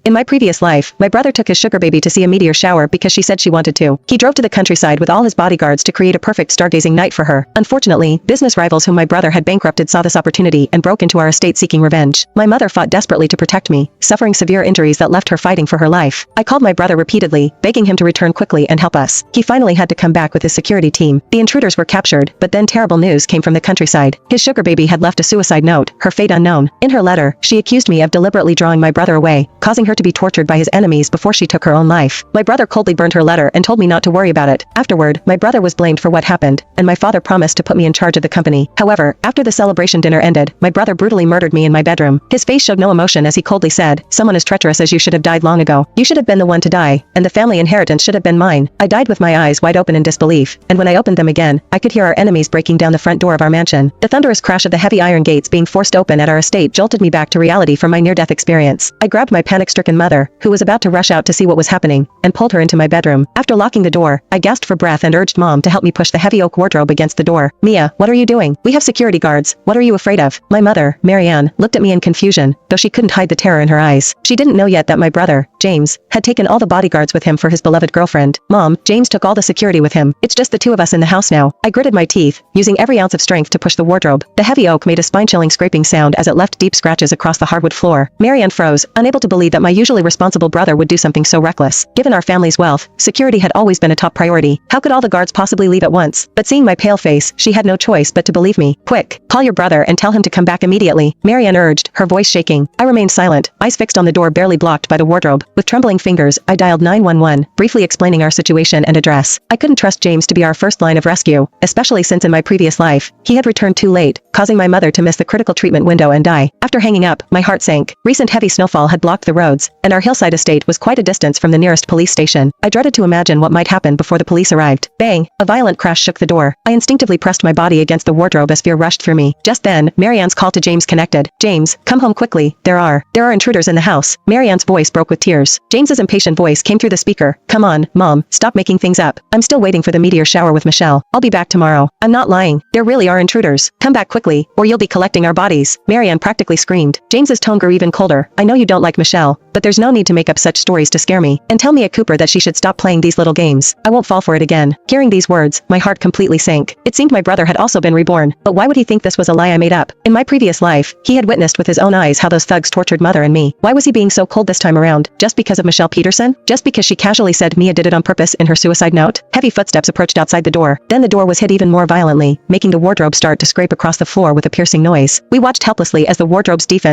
In my previous life, my brother took his sugar baby to see a meteor shower because she said she wanted to. He drove to the countryside with all his bodyguards to create a perfect stargazing night for her. Unfortunately, business rivals whom my brother had bankrupted saw this opportunity and broke into our estate seeking revenge. My mother fought desperately to protect me, suffering severe injuries that left her fighting for her life. I called my brother repeatedly, begging him to return quickly and help us. He finally had to come back with his security team. The intruders were captured, but then terrible news came from the countryside. His sugar baby had left a suicide note, her fate unknown. In her letter, she accused me of deliberately drawing my brother away, causing her to be tortured by his enemies before she took her own life. My brother coldly burned her letter and told me not to worry about it. Afterward, my brother was blamed for what happened, and my father promised to put me in charge of the company. However, after the celebration dinner ended, my brother brutally murdered me in my bedroom. His face showed no emotion as he coldly said, "Someone as treacherous as you should have died long ago. You should have been the one to die, and the family inheritance should have been mine." I died with my eyes wide open in disbelief, and when I opened them again, I could hear our enemies breaking down the front door of our mansion. The thunderous crash of the heavy iron gates being forced open at our estate jolted me back to reality from my near-death experience. I grabbed my panic-stricken mother, who was about to rush out to see what was happening, and pulled her into my bedroom. After locking the door, I gasped for breath and urged Mom to help me push the heavy oak wardrobe against the door. "Mia, what are you doing? We have security guards. What are you afraid of?" My mother, Marianne, looked at me in confusion, though she couldn't hide the terror in her eyes. She didn't know yet that my brother, James, had taken all the bodyguards with him for his beloved girlfriend. "Mom, James took all the security with him. It's just the two of us in the house now." I gritted my teeth, using every ounce of strength to push the wardrobe. The heavy oak made a spine-chilling scraping sound as it left deep scratches across the hardwood floor. Marianne froze, unable to believe that my usually responsible brother would do something so reckless. Given our family's wealth, security had always been a top priority. How could all the guards possibly leave at once? But seeing my pale face, she had no choice but to believe me. "Quick, call your brother and tell him to come back immediately," Marianne urged, her voice shaking. I remained silent, eyes fixed on the door barely blocked by the wardrobe. With trembling fingers, I dialed 911, briefly explaining our situation and address. I couldn't trust James to be our first line of rescue, especially since in my previous life, he had returned too late, causing my mother to miss the critical treatment window and die. After hanging up, my heart sank. Recent heavy snowfall had blocked the roads, and our hillside estate was quite a distance from the nearest police station. I dreaded to imagine what might happen before the police arrived. Bang! A violent crash shook the door. I instinctively pressed my body against the wardrobe as fear rushed through me. Just then, Marianne's call to James connected. "James, come home quickly. There are intruders in the house." Marianne's voice broke with tears. James's impatient voice came through the speaker. "Come on, Mom, stop making things up. I'm still waiting for the meteor shower with Michelle. I'll be back tomorrow. I'm not lying. There really are intruders. Come back quickly, or you'll be collecting our bodies." Marianne practically screamed. James's tone grew even colder. "I know you don't like Michelle, but there's no need to make up such stories to scare me. And tell Mia Cooper that she should stop playing these little games. I won't fall for it again." Hearing these words, my heart completely sank. It seemed my brother had also been reborn, but why would he think this was a lie I made up? In my previous life, he had witnessed with his own eyes how those thugs tortured Mother and me. Why was he being so cold this time around? Just because of Michelle Peterson? Just because she casually said Mia did it on purpose in her suicide note? Heavy footsteps approached outside the door. Then the door was hit even more violently, making the wardrobe start to scrape across the floor with a piercing noise. We watched helplessly as the wardrobe's defense